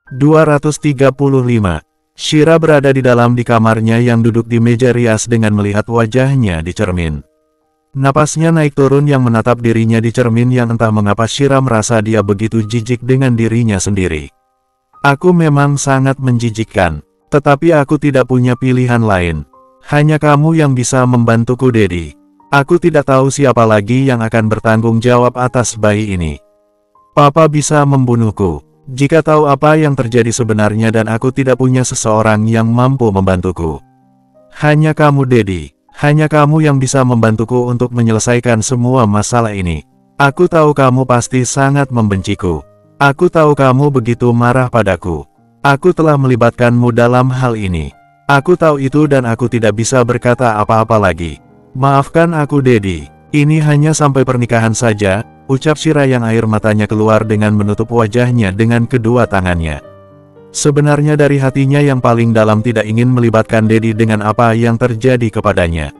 235. Shira berada di kamarnya yang duduk di meja rias dengan melihat wajahnya di cermin. Napasnya naik turun yang menatap dirinya di cermin yang entah mengapa Shira merasa dia begitu jijik dengan dirinya sendiri. Aku memang sangat menjijikkan, tetapi aku tidak punya pilihan lain. Hanya kamu yang bisa membantuku, Dedi. Aku tidak tahu siapa lagi yang akan bertanggung jawab atas bayi ini. Papa bisa membunuhku jika tahu apa yang terjadi sebenarnya dan aku tidak punya seseorang yang mampu membantuku. Hanya kamu, Dedi. Hanya kamu yang bisa membantuku untuk menyelesaikan semua masalah ini. Aku tahu kamu pasti sangat membenciku. Aku tahu kamu begitu marah padaku. Aku telah melibatkanmu dalam hal ini. Aku tahu itu dan aku tidak bisa berkata apa-apa lagi. Maafkan aku, Dedi. Ini hanya sampai pernikahan saja, ucap Shira yang air matanya keluar dengan menutup wajahnya dengan kedua tangannya. Sebenarnya dari hatinya yang paling dalam tidak ingin melibatkan Dedi dengan apa yang terjadi kepadanya.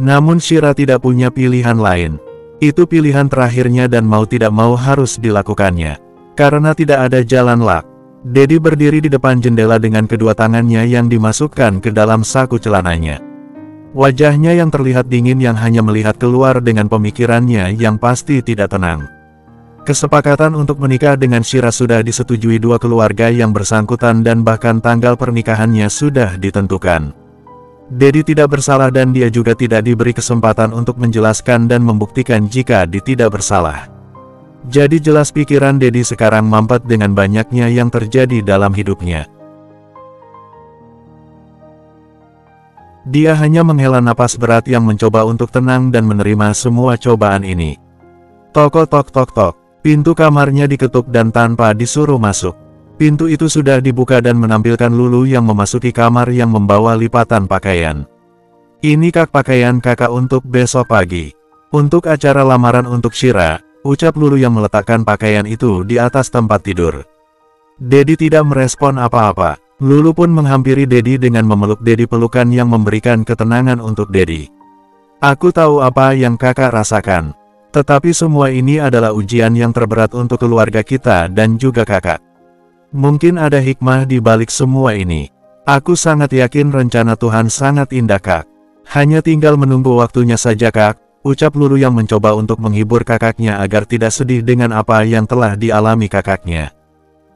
Namun Shira tidak punya pilihan lain. Itu pilihan terakhirnya dan mau tidak mau harus dilakukannya. Karena tidak ada jalan lain. Dedi berdiri di depan jendela dengan kedua tangannya yang dimasukkan ke dalam saku celananya. Wajahnya yang terlihat dingin yang hanya melihat keluar dengan pemikirannya yang pasti tidak tenang. Kesepakatan untuk menikah dengan Shira sudah disetujui dua keluarga yang bersangkutan dan bahkan tanggal pernikahannya sudah ditentukan. Dedi tidak bersalah dan dia juga tidak diberi kesempatan untuk menjelaskan dan membuktikan jika dia tidak bersalah. Jadi jelas pikiran Dedi sekarang mampet dengan banyaknya yang terjadi dalam hidupnya. Dia hanya menghela napas berat yang mencoba untuk tenang dan menerima semua cobaan ini. Tok tok tok tok. Pintu kamarnya diketuk dan tanpa disuruh masuk. Pintu itu sudah dibuka dan menampilkan Lulu yang memasuki kamar yang membawa lipatan pakaian. Ini pakaian kakak untuk besok pagi. Untuk acara lamaran untuk Shira, ucap Lulu yang meletakkan pakaian itu di atas tempat tidur. Dedi tidak merespon apa-apa. Lulu pun menghampiri Dedi dengan memeluk Dedi pelukan yang memberikan ketenangan untuk Dedi. Aku tahu apa yang kakak rasakan. Tetapi semua ini adalah ujian yang terberat untuk keluarga kita dan juga kakak. Mungkin ada hikmah di balik semua ini. Aku sangat yakin rencana Tuhan sangat indah, Kak. Hanya tinggal menunggu waktunya saja, Kak, ucap Lulu yang mencoba untuk menghibur kakaknya agar tidak sedih dengan apa yang telah dialami kakaknya.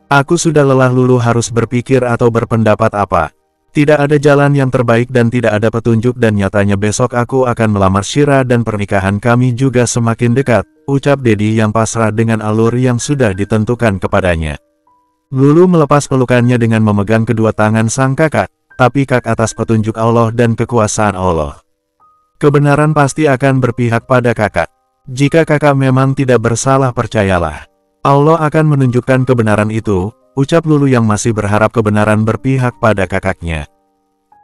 Aku sudah lelah. Lulu harus berpikir atau berpendapat apa. Tidak ada jalan yang terbaik dan tidak ada petunjuk dan nyatanya besok aku akan melamar Shira dan pernikahan kami juga semakin dekat, ucap Dedi yang pasrah dengan alur yang sudah ditentukan kepadanya. Lulu melepas pelukannya dengan memegang kedua tangan sang kakak, tapi Kak atas petunjuk Allah dan kekuasaan Allah. Kebenaran pasti akan berpihak pada kakak. Jika kakak memang tidak bersalah, percayalah. Allah akan menunjukkan kebenaran itu, ucap Lulu yang masih berharap kebenaran berpihak pada kakaknya.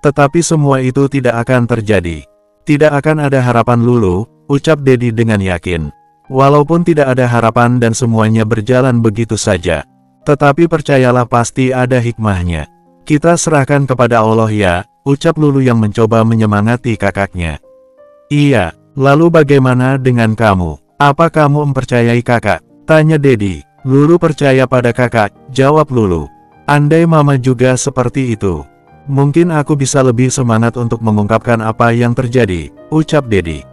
Tetapi semua itu tidak akan terjadi. Tidak akan ada harapan, Lulu, ucap Dedi dengan yakin. Walaupun tidak ada harapan dan semuanya berjalan begitu saja. Tetapi percayalah pasti ada hikmahnya. Kita serahkan kepada Allah ya, ucap Lulu yang mencoba menyemangati kakaknya. Iya, lalu bagaimana dengan kamu? Apa kamu mempercayai kakak? Tanya Dedi. Lulu percaya pada kakak, jawab Lulu. Andai mama juga seperti itu, mungkin aku bisa lebih semangat untuk mengungkapkan apa yang terjadi, ucap Dedi.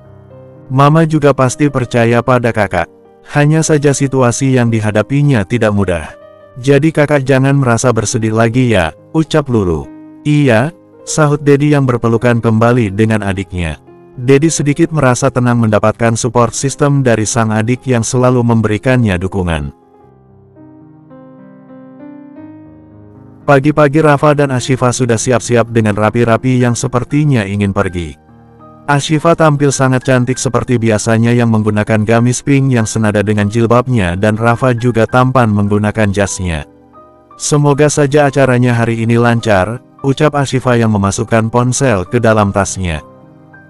Mama juga pasti percaya pada kakak. Hanya saja situasi yang dihadapinya tidak mudah. Jadi kakak jangan merasa bersedih lagi ya, ucap Lulu. Iya, sahut Dedi yang berpelukan kembali dengan adiknya. Dedi sedikit merasa tenang mendapatkan support system dari sang adik yang selalu memberikannya dukungan. Pagi-pagi Rafa dan Ashifa sudah siap-siap dengan rapi-rapi yang sepertinya ingin pergi. Ashifa tampil sangat cantik seperti biasanya yang menggunakan gamis pink yang senada dengan jilbabnya dan Rafa juga tampan menggunakan jasnya. Semoga saja acaranya hari ini lancar, ucap Ashifa yang memasukkan ponsel ke dalam tasnya.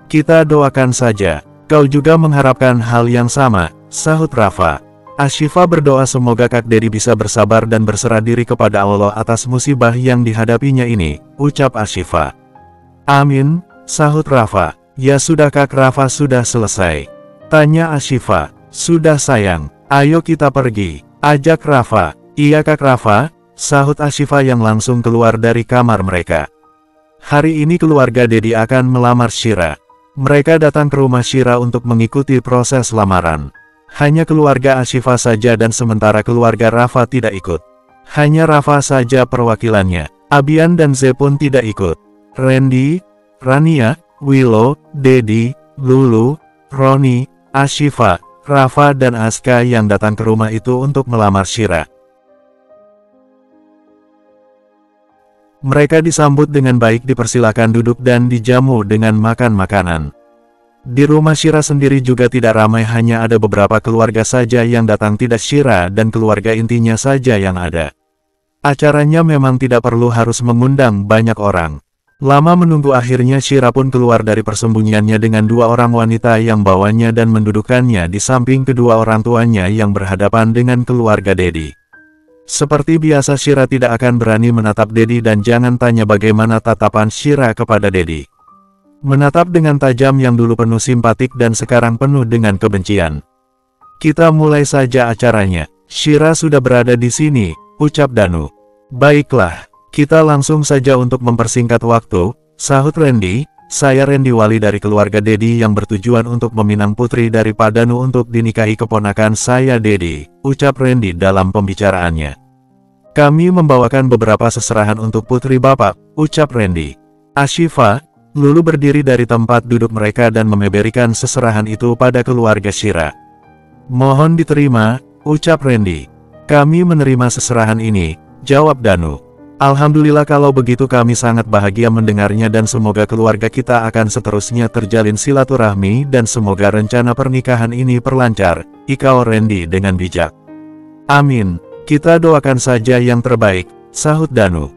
Kita doakan saja. Kau juga mengharapkan hal yang sama, sahut Rafa. Ashifa berdoa semoga Kak Dedi bisa bersabar dan berserah diri kepada Allah atas musibah yang dihadapinya ini, ucap Ashifa. Amin, sahut Rafa. Ya sudah Kak. Rafa sudah selesai? Tanya Ashifa. Sudah sayang, ayo kita pergi, ajak Rafa. Iya Kak. Rafa sahut Ashifa yang langsung keluar dari kamar mereka. Hari ini keluarga Dedi akan melamar Shira. Mereka datang ke rumah Shira untuk mengikuti proses lamaran. Hanya keluarga Ashifa saja dan sementara keluarga Rafa tidak ikut. Hanya Rafa saja perwakilannya. Abian dan Ze pun tidak ikut. Randy, Rania, Willow, Dedi, Lulu, Roni, Ashifa, Rafa dan Aska yang datang ke rumah itu untuk melamar Shira. Mereka disambut dengan baik, dipersilakan duduk dan dijamu dengan makan makanan. Di rumah Shira sendiri juga tidak ramai, hanya ada beberapa keluarga saja yang datang, tidak Shira dan keluarga intinya saja yang ada. Acaranya memang tidak perlu harus mengundang banyak orang. Lama menunggu, akhirnya Shira pun keluar dari persembunyiannya dengan dua orang wanita yang bawanya dan mendudukkannya di samping kedua orang tuanya yang berhadapan dengan keluarga Dedi. Seperti biasa Shira tidak akan berani menatap Dedi dan jangan tanya bagaimana tatapan Shira kepada Dedi. Menatap dengan tajam yang dulu penuh simpatik dan sekarang penuh dengan kebencian. Kita mulai saja acaranya. Shira sudah berada di sini, ucap Danu. Baiklah. Kita langsung saja untuk mempersingkat waktu, sahut Randy. Saya Randy, wali dari keluarga Dedi yang bertujuan untuk meminang putri dari Pak Danu untuk dinikahi keponakan saya Dedi, ucap Randy dalam pembicaraannya. Kami membawakan beberapa seserahan untuk putri Bapak, ucap Randy. Ashifa, Lulu berdiri dari tempat duduk mereka dan memberikan seserahan itu pada keluarga Shira. Mohon diterima, ucap Randy. Kami menerima seserahan ini, jawab Danu. Alhamdulillah, kalau begitu kami sangat bahagia mendengarnya dan semoga keluarga kita akan seterusnya terjalin silaturahmi dan semoga rencana pernikahan ini perlancar, ikau Randy dengan bijak. Amin, kita doakan saja yang terbaik, sahut Danu.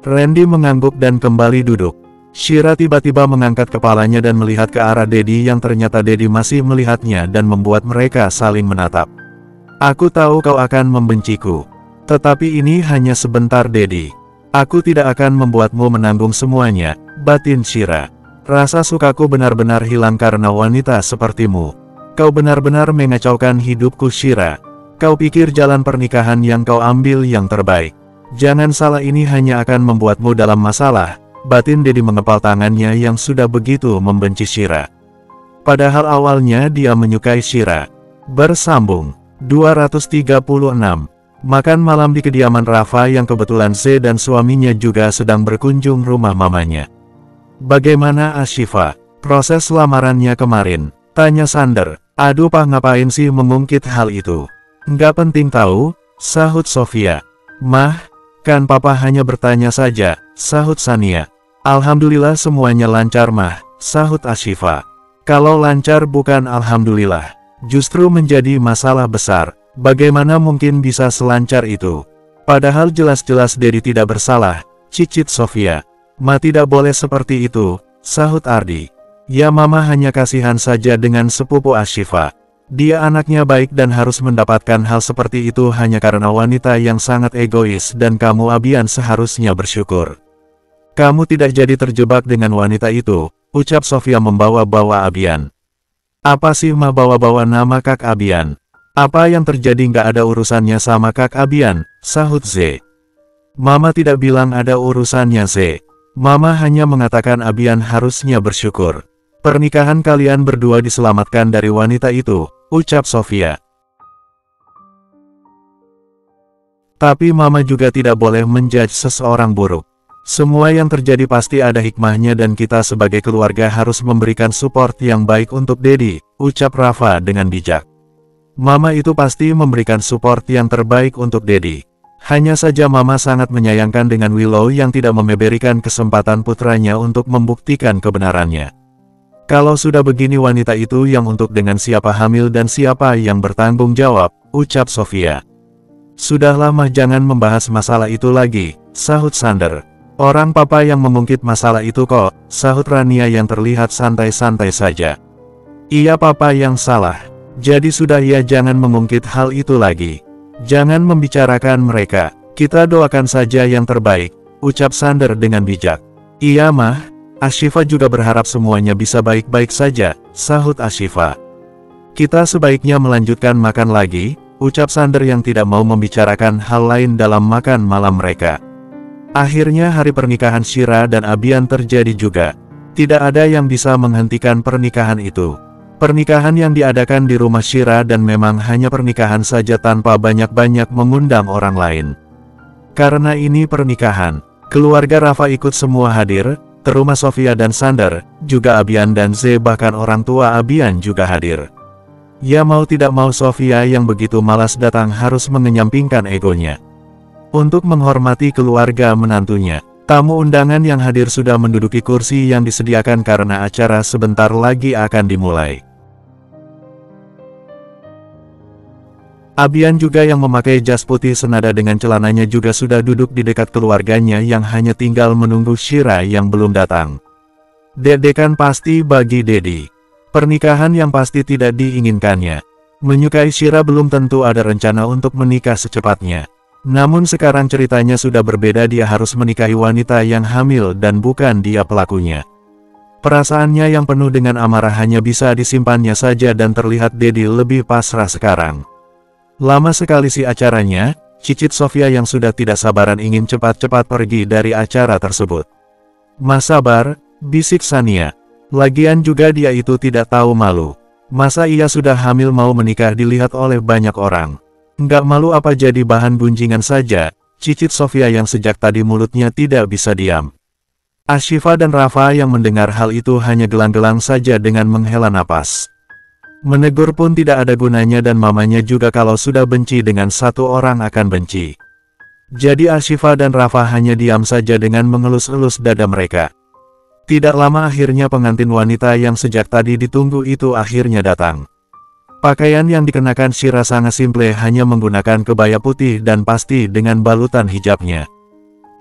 Randy mengangguk dan kembali duduk. Shira tiba-tiba mengangkat kepalanya dan melihat ke arah Dedi yang ternyata Dedi masih melihatnya dan membuat mereka saling menatap. Aku tahu kau akan membenciku. Tetapi ini hanya sebentar Dedi. Aku tidak akan membuatmu menanggung semuanya, batin Shira. Rasa sukaku benar-benar hilang karena wanita sepertimu. Kau benar-benar mengacaukan hidupku Shira. Kau pikir jalan pernikahan yang kau ambil yang terbaik. Jangan salah, ini hanya akan membuatmu dalam masalah, batin Dedi mengepal tangannya yang sudah begitu membenci Shira. Padahal awalnya dia menyukai Shira. Bersambung. 236. Makan malam di kediaman Rafa yang kebetulan Ze dan suaminya juga sedang berkunjung rumah mamanya. Bagaimana Ashifa? Proses lamarannya kemarin? Tanya Sander. Aduh Pak, ngapain sih mengungkit hal itu? Nggak penting tahu, sahut Sofia. Mah, kan Papa hanya bertanya saja, sahut Sania. Alhamdulillah semuanya lancar Mah, sahut Ashifa. Kalau lancar bukan alhamdulillah. Justru menjadi masalah besar. Bagaimana mungkin bisa selancar itu? Padahal jelas-jelas Dedi tidak bersalah, cicit Sofia. Ma, tidak boleh seperti itu, sahut Ardi. Ya Mama hanya kasihan saja dengan sepupu Ashifa. Dia anaknya baik dan harus mendapatkan hal seperti itu hanya karena wanita yang sangat egois dan kamu Abian seharusnya bersyukur. Kamu tidak jadi terjebak dengan wanita itu, ucap Sofia membawa-bawa Abian. Apa sih Ma bawa-bawa nama Kak Abian? Apa yang terjadi nggak ada urusannya sama Kak Abian, sahut Z. Mama tidak bilang ada urusannya Z. Mama hanya mengatakan Abian harusnya bersyukur. Pernikahan kalian berdua diselamatkan dari wanita itu, ucap Sofia. Tapi Mama juga tidak boleh menjudge seseorang buruk. Semua yang terjadi pasti ada hikmahnya dan kita sebagai keluarga harus memberikan support yang baik untuk Dedi, ucap Rafa dengan bijak. Mama itu pasti memberikan support yang terbaik untuk Dedi. Hanya saja Mama sangat menyayangkan dengan Willow yang tidak memberikan kesempatan putranya untuk membuktikan kebenarannya. Kalau sudah begini wanita itu yang untuk dengan siapa hamil dan siapa yang bertanggung jawab, ucap Sofia. Sudahlah Mah, jangan membahas masalah itu lagi, sahut Sander. Orang Papa yang mengungkit masalah itu kok, sahut Rania yang terlihat santai-santai saja. Iya Papa yang salah. Jadi sudah ya, jangan mengungkit hal itu lagi. Jangan membicarakan mereka. Kita doakan saja yang terbaik, ucap Sander dengan bijak. Iya Mah, Ashifa juga berharap semuanya bisa baik-baik saja, sahut Ashifa. Kita sebaiknya melanjutkan makan lagi, ucap Sander yang tidak mau membicarakan hal lain dalam makan malam mereka. Akhirnya hari pernikahan Shira dan Abian terjadi juga. Tidak ada yang bisa menghentikan pernikahan itu. Pernikahan yang diadakan di rumah Shira dan memang hanya pernikahan saja tanpa banyak-banyak mengundang orang lain. Karena ini pernikahan, keluarga Rafa ikut semua hadir, terutama Sofia dan Sander, juga Abian dan Z, bahkan orang tua Abian juga hadir. Ya mau tidak mau Sofia yang begitu malas datang harus mengenyampingkan egonya. Untuk menghormati keluarga menantunya, tamu undangan yang hadir sudah menduduki kursi yang disediakan karena acara sebentar lagi akan dimulai. Abian juga yang memakai jas putih senada dengan celananya juga sudah duduk di dekat keluarganya yang hanya tinggal menunggu Shira yang belum datang. Deg-degan pasti bagi Dedi. Pernikahan yang pasti tidak diinginkannya. Menyukai Shira belum tentu ada rencana untuk menikah secepatnya. Namun sekarang ceritanya sudah berbeda, dia harus menikahi wanita yang hamil dan bukan dia pelakunya. Perasaannya yang penuh dengan amarah hanya bisa disimpannya saja dan terlihat Dedi lebih pasrah sekarang. Lama sekali si acaranya, cicit Sofia yang sudah tidak sabaran ingin cepat-cepat pergi dari acara tersebut. Mas sabar, bisik Sania. Lagian juga dia itu tidak tahu malu. Masa ia sudah hamil mau menikah dilihat oleh banyak orang. Nggak malu apa jadi bahan gunjingan saja, cicit Sofia yang sejak tadi mulutnya tidak bisa diam. Ashifa dan Rafa yang mendengar hal itu hanya gelang-gelang saja dengan menghela napas. Menegur pun tidak ada gunanya dan mamanya juga kalau sudah benci dengan satu orang akan benci. Jadi Ashifa dan Rafa hanya diam saja dengan mengelus-elus dada mereka. Tidak lama akhirnya pengantin wanita yang sejak tadi ditunggu itu akhirnya datang. Pakaian yang dikenakan Shira sangat simple, hanya menggunakan kebaya putih dan pasti dengan balutan hijabnya.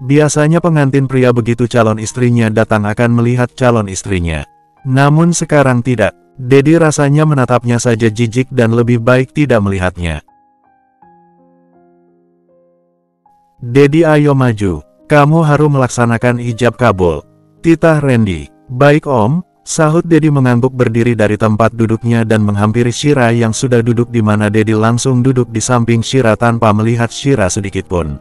Biasanya pengantin pria begitu calon istrinya datang akan melihat calon istrinya. Namun sekarang tidak. Dedi rasanya menatapnya saja jijik dan lebih baik tidak melihatnya. Dedi ayo maju, kamu harus melaksanakan ijab kabul. Titah Randy. Baik om, sahut Dedi mengangguk berdiri dari tempat duduknya dan menghampiri Shira yang sudah duduk di mana Dedi langsung duduk di samping Shira tanpa melihat Shira sedikitpun.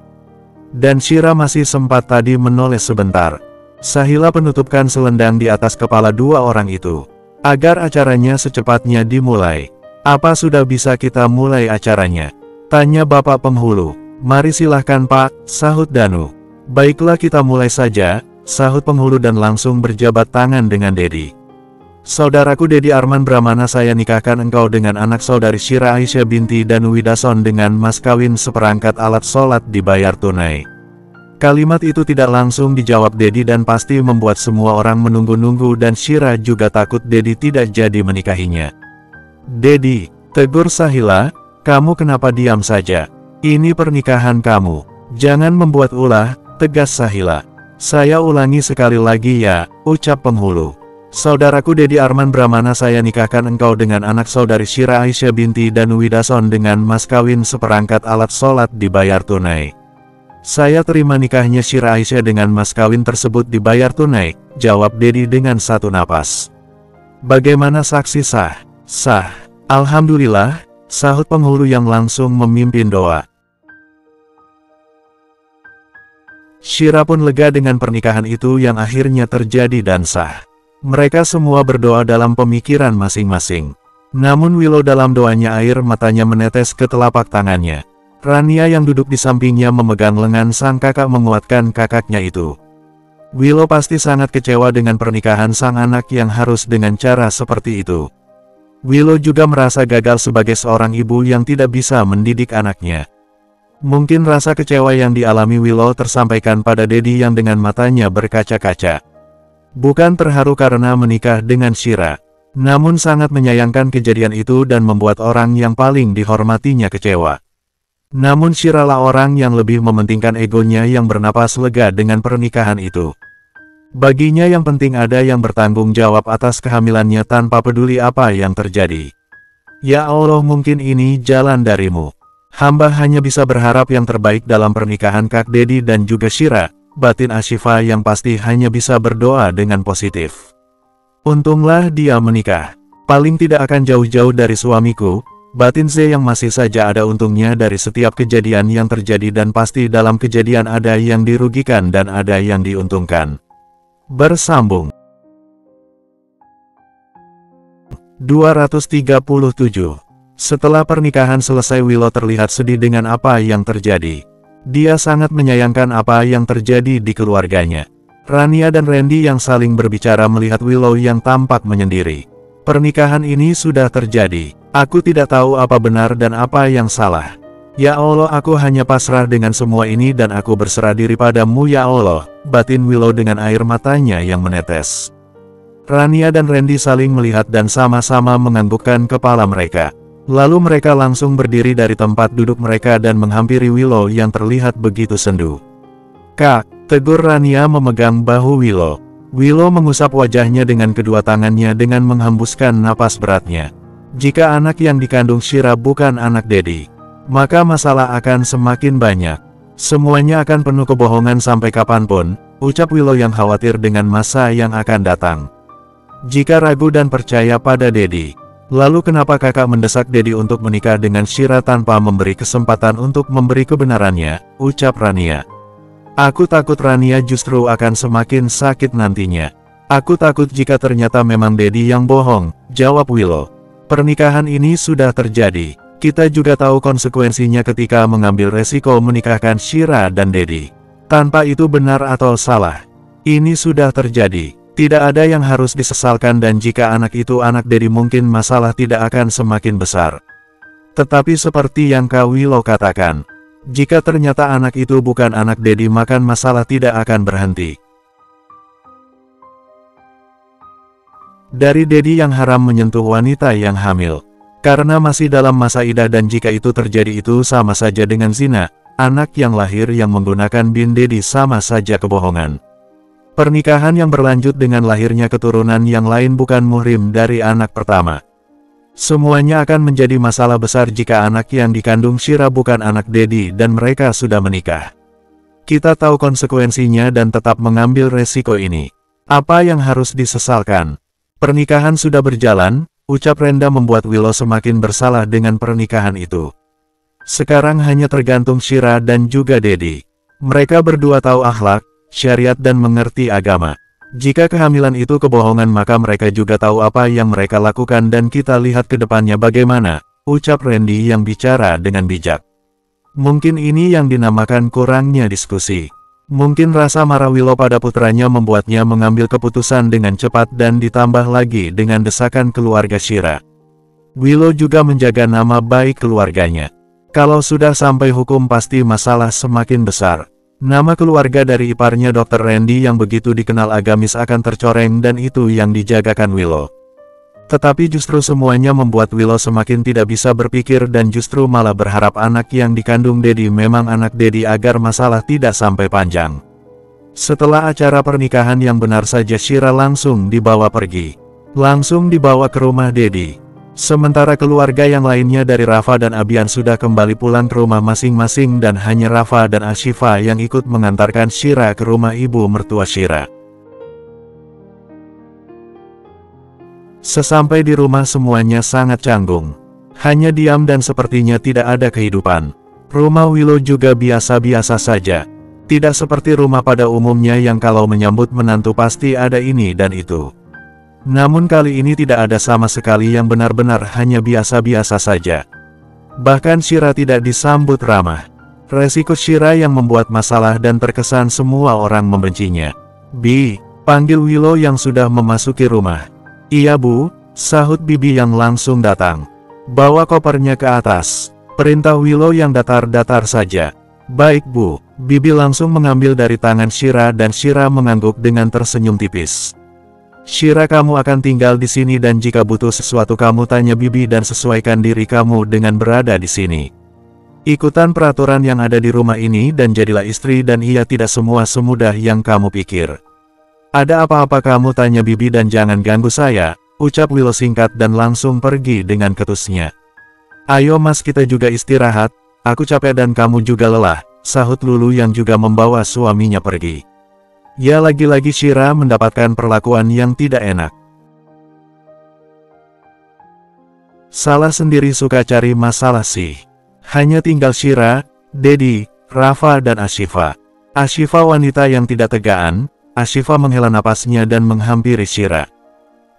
Dan Shira masih sempat tadi menoleh sebentar. Sahila penutupkan selendang di atas kepala dua orang itu. Agar acaranya secepatnya dimulai. Apa sudah bisa kita mulai acaranya? Tanya Bapak Penghulu. Mari silahkan Pak, sahut Danu. Baiklah kita mulai saja, sahut Penghulu dan langsung berjabat tangan dengan Dedi. Saudaraku Dedi Arman Brahmana, saya nikahkan engkau dengan anak saudari Shira Aisyah binti Danu Widason dengan mas kawin seperangkat alat sholat dibayar tunai. Kalimat itu tidak langsung dijawab Dedi dan pasti membuat semua orang menunggu-nunggu dan Shira juga takut Dedi tidak jadi menikahinya. Dedi, tegur Sahila, kamu kenapa diam saja? Ini pernikahan kamu. Jangan membuat ulah, tegas Sahila. Saya ulangi sekali lagi ya, ucap Penghulu. Saudaraku Dedi Arman Brahmana, saya nikahkan engkau dengan anak saudari Shira Aisyah binti Danu Widason dengan mas kawin seperangkat alat sholat dibayar tunai. Saya terima nikahnya Shira Aisyah dengan mas kawin tersebut dibayar tunai, jawab Dedi dengan satu napas. Bagaimana saksi sah? Sah. Alhamdulillah, sahut Penghulu yang langsung memimpin doa. Shira pun lega dengan pernikahan itu yang akhirnya terjadi dan sah. Mereka semua berdoa dalam pemikiran masing-masing. Namun Willow dalam doanya air matanya menetes ke telapak tangannya. Rania yang duduk di sampingnya memegang lengan sang kakak menguatkan kakaknya itu. Willow pasti sangat kecewa dengan pernikahan sang anak yang harus dengan cara seperti itu. Willow juga merasa gagal sebagai seorang ibu yang tidak bisa mendidik anaknya. Mungkin rasa kecewa yang dialami Willow tersampaikan pada Dedi yang dengan matanya berkaca-kaca. Bukan terharu karena menikah dengan Shira, namun sangat menyayangkan kejadian itu dan membuat orang yang paling dihormatinya kecewa. Namun Shira lah orang yang lebih mementingkan egonya yang bernapas lega dengan pernikahan itu. Baginya yang penting ada yang bertanggung jawab atas kehamilannya tanpa peduli apa yang terjadi. Ya Allah, mungkin ini jalan darimu. Hamba hanya bisa berharap yang terbaik dalam pernikahan Kak Dedi dan juga Shira, batin Ashifa yang pasti hanya bisa berdoa dengan positif. Untunglah dia menikah. Paling tidak akan jauh-jauh dari suamiku. Batin Ze yang masih saja ada untungnya dari setiap kejadian yang terjadi dan pasti dalam kejadian ada yang dirugikan dan ada yang diuntungkan. Bersambung 237. Setelah pernikahan selesai, Willow terlihat sedih dengan apa yang terjadi. Dia sangat menyayangkan apa yang terjadi di keluarganya. Rania dan Randy yang saling berbicara melihat Willow yang tampak menyendiri. Pernikahan ini sudah terjadi. Aku tidak tahu apa benar dan apa yang salah. Ya Allah, aku hanya pasrah dengan semua ini dan aku berserah diri padamu ya Allah, batin Willow dengan air matanya yang menetes. Rania dan Randy saling melihat dan sama-sama menganggukkan kepala mereka. Lalu mereka langsung berdiri dari tempat duduk mereka dan menghampiri Willow yang terlihat begitu sendu. Kak, tegur Rania memegang bahu Willow. Willow mengusap wajahnya dengan kedua tangannya dengan menghembuskan napas beratnya. Jika anak yang dikandung Shira bukan anak Daddy, maka masalah akan semakin banyak. Semuanya akan penuh kebohongan sampai kapanpun, ucap Willow yang khawatir dengan masa yang akan datang. Jika ragu dan percaya pada Daddy, lalu kenapa kakak mendesak Daddy untuk menikah dengan Shira tanpa memberi kesempatan untuk memberi kebenarannya, ucap Rania. Aku takut Rania justru akan semakin sakit nantinya. Aku takut jika ternyata memang Daddy yang bohong, jawab Willow. Pernikahan ini sudah terjadi. Kita juga tahu konsekuensinya ketika mengambil resiko menikahkan Shira dan Daddy. Tanpa itu benar atau salah, ini sudah terjadi. Tidak ada yang harus disesalkan dan jika anak itu anak Daddy mungkin masalah tidak akan semakin besar. Tetapi seperti yang Kak Willow katakan, jika ternyata anak itu bukan anak Daddy maka masalah tidak akan berhenti. Dari Daddy yang haram menyentuh wanita yang hamil. Karena masih dalam masa idah dan jika itu terjadi itu sama saja dengan zina. Anak yang lahir yang menggunakan bin Daddy sama saja kebohongan. Pernikahan yang berlanjut dengan lahirnya keturunan yang lain bukan muhrim dari anak pertama. Semuanya akan menjadi masalah besar jika anak yang dikandung Shira bukan anak Daddy dan mereka sudah menikah. Kita tahu konsekuensinya dan tetap mengambil resiko ini. Apa yang harus disesalkan? Pernikahan sudah berjalan, ucap Renda membuat Willow semakin bersalah dengan pernikahan itu. Sekarang hanya tergantung Shira dan juga Daddy. Mereka berdua tahu akhlak, syariat dan mengerti agama. Jika kehamilan itu kebohongan maka mereka juga tahu apa yang mereka lakukan dan kita lihat ke depannya bagaimana, ucap Randy yang bicara dengan bijak. Mungkin ini yang dinamakan kurangnya diskusi. Mungkin rasa marah Willow pada putranya membuatnya mengambil keputusan dengan cepat dan ditambah lagi dengan desakan keluarga Shira. Willow juga menjaga nama baik keluarganya. Kalau sudah sampai hukum pasti masalah semakin besar. Nama keluarga dari iparnya Dr. Randy yang begitu dikenal agamis akan tercoreng dan itu yang dijagakan Willow. Tetapi justru semuanya membuat Willow semakin tidak bisa berpikir dan justru malah berharap anak yang dikandung Daddy memang anak Daddy agar masalah tidak sampai panjang. Setelah acara pernikahan yang benar saja Shira langsung dibawa pergi. Langsung dibawa ke rumah Daddy. Sementara keluarga yang lainnya dari Rafa dan Abian sudah kembali pulang ke rumah masing-masing dan hanya Rafa dan Ashifa yang ikut mengantarkan Shira ke rumah ibu mertua Shira. Sesampai di rumah semuanya sangat canggung. Hanya diam dan sepertinya tidak ada kehidupan. Rumah Willow juga biasa-biasa saja. Tidak seperti rumah pada umumnya yang kalau menyambut menantu pasti ada ini dan itu. Namun kali ini tidak ada sama sekali yang benar-benar hanya biasa-biasa saja. Bahkan Shira tidak disambut ramah. Resiko Shira yang membuat masalah dan terkesan semua orang membencinya. Bi, panggil Willow yang sudah memasuki rumah. Iya bu, sahut Bibi yang langsung datang. Bawa kopernya ke atas. Perintah Willow yang datar-datar saja. Baik bu, Bibi langsung mengambil dari tangan Shira dan Shira mengangguk dengan tersenyum tipis. Shira kamu akan tinggal di sini dan jika butuh sesuatu kamu tanya Bibi dan sesuaikan diri kamu dengan berada di sini. Ikutan peraturan yang ada di rumah ini dan jadilah istri dan ia tidak semua semudah yang kamu pikir. Ada apa-apa kamu tanya Bibi dan jangan ganggu saya, ucap Willow singkat dan langsung pergi dengan ketusnya. Ayo mas kita juga istirahat, aku capek dan kamu juga lelah, sahut Lulu yang juga membawa suaminya pergi. Ya lagi-lagi Shira mendapatkan perlakuan yang tidak enak. Salah sendiri suka cari masalah sih. Hanya tinggal Shira, Dedi, Rafa dan Ashifa. Ashifa wanita yang tidak tegaan. Ashifa menghela napasnya dan menghampiri Shira.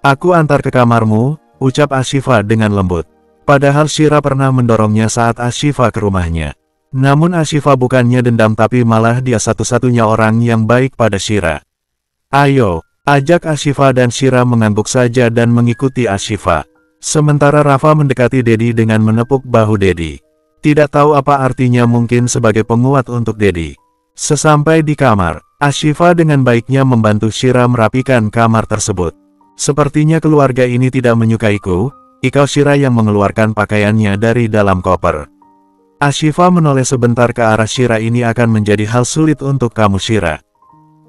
Aku antar ke kamarmu, ucap Ashifa dengan lembut. Padahal Shira pernah mendorongnya saat Ashifa ke rumahnya. Namun Ashifa bukannya dendam tapi malah dia satu-satunya orang yang baik pada Shira. Ayo, ajak Ashifa dan Shira mengangguk saja dan mengikuti Ashifa. Sementara Rafa mendekati Dedi dengan menepuk bahu Dedi. Tidak tahu apa artinya mungkin sebagai penguat untuk Dedi. Sesampai di kamar, Ashifa dengan baiknya membantu Shira merapikan kamar tersebut. Sepertinya keluarga ini tidak menyukaiku, ikau Shira yang mengeluarkan pakaiannya dari dalam koper. Ashifa menoleh sebentar ke arah Shira. Ini akan menjadi hal sulit untuk kamu Shira.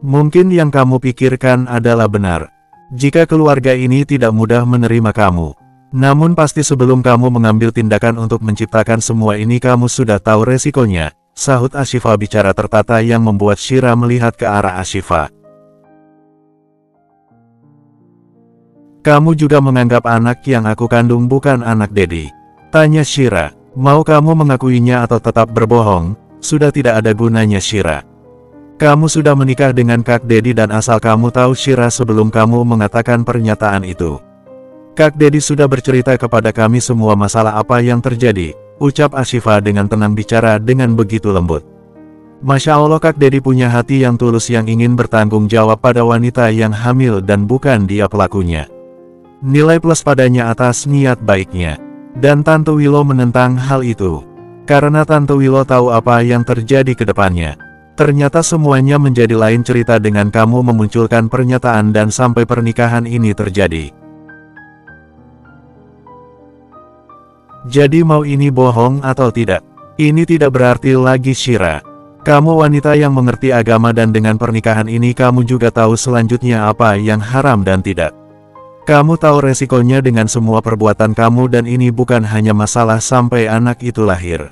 Mungkin yang kamu pikirkan adalah benar. Jika keluarga ini tidak mudah menerima kamu. Namun pasti sebelum kamu mengambil tindakan untuk menciptakan semua ini kamu sudah tahu resikonya, sahut Ashifa bicara tertata yang membuat Shira melihat ke arah Ashifa. Kamu juga menganggap anak yang aku kandung bukan anak Dedi? Tanya Shira. Mau kamu mengakuinya atau tetap berbohong, sudah tidak ada gunanya Shira. Kamu sudah menikah dengan Kak Dedi dan asal kamu tahu Shira sebelum kamu mengatakan pernyataan itu. Kak Dedi sudah bercerita kepada kami semua masalah apa yang terjadi, ucap Ashifa dengan tenang bicara dengan begitu lembut. Masya Allah, Kak Dedi punya hati yang tulus yang ingin bertanggung jawab pada wanita yang hamil dan bukan dia pelakunya. Nilai plus padanya atas niat baiknya. Dan Tante Willow menentang hal itu. Karena Tante Willow tahu apa yang terjadi ke depannya. Ternyata semuanya menjadi lain cerita dengan kamu memunculkan pernyataan dan sampai pernikahan ini terjadi. Jadi mau ini bohong atau tidak? Ini tidak berarti lagi Shira. Kamu wanita yang mengerti agama dan dengan pernikahan ini kamu juga tahu selanjutnya apa yang haram dan tidak. Kamu tahu resikonya dengan semua perbuatan kamu dan ini bukan hanya masalah sampai anak itu lahir.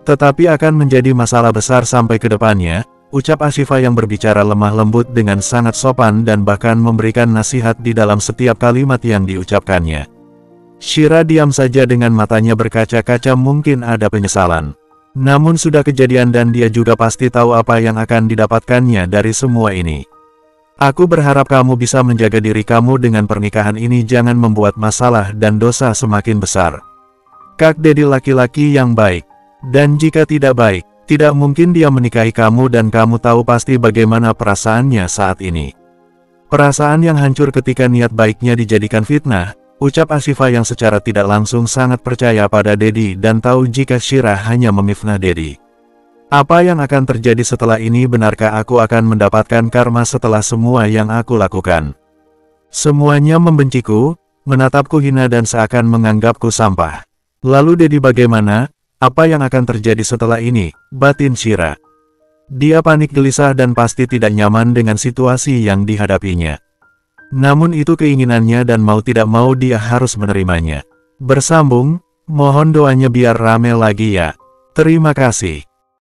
Tetapi akan menjadi masalah besar sampai ke depannya, ucap Ashifa yang berbicara lemah lembut dengan sangat sopan dan bahkan memberikan nasihat di dalam setiap kalimat yang diucapkannya. Shira diam saja dengan matanya berkaca-kaca, mungkin ada penyesalan. Namun sudah kejadian dan dia juga pasti tahu apa yang akan didapatkannya dari semua ini. Aku berharap kamu bisa menjaga diri kamu dengan pernikahan ini, jangan membuat masalah dan dosa semakin besar. Kak Dedi laki-laki yang baik. Dan jika tidak baik, tidak mungkin dia menikahi kamu dan kamu tahu pasti bagaimana perasaannya saat ini. Perasaan yang hancur ketika niat baiknya dijadikan fitnah. Ucap Ashifa yang secara tidak langsung sangat percaya pada Dedi dan tahu jika Shira hanya memifnah Dedi. Apa yang akan terjadi setelah ini? Benarkah aku akan mendapatkan karma setelah semua yang aku lakukan? Semuanya membenciku, menatapku hina dan seakan menganggapku sampah. Lalu Dedi bagaimana? Apa yang akan terjadi setelah ini? Batin Shira. Dia panik gelisah dan pasti tidak nyaman dengan situasi yang dihadapinya. Namun itu keinginannya dan mau tidak mau dia harus menerimanya. Bersambung, mohon doanya biar rame lagi ya. Terima kasih.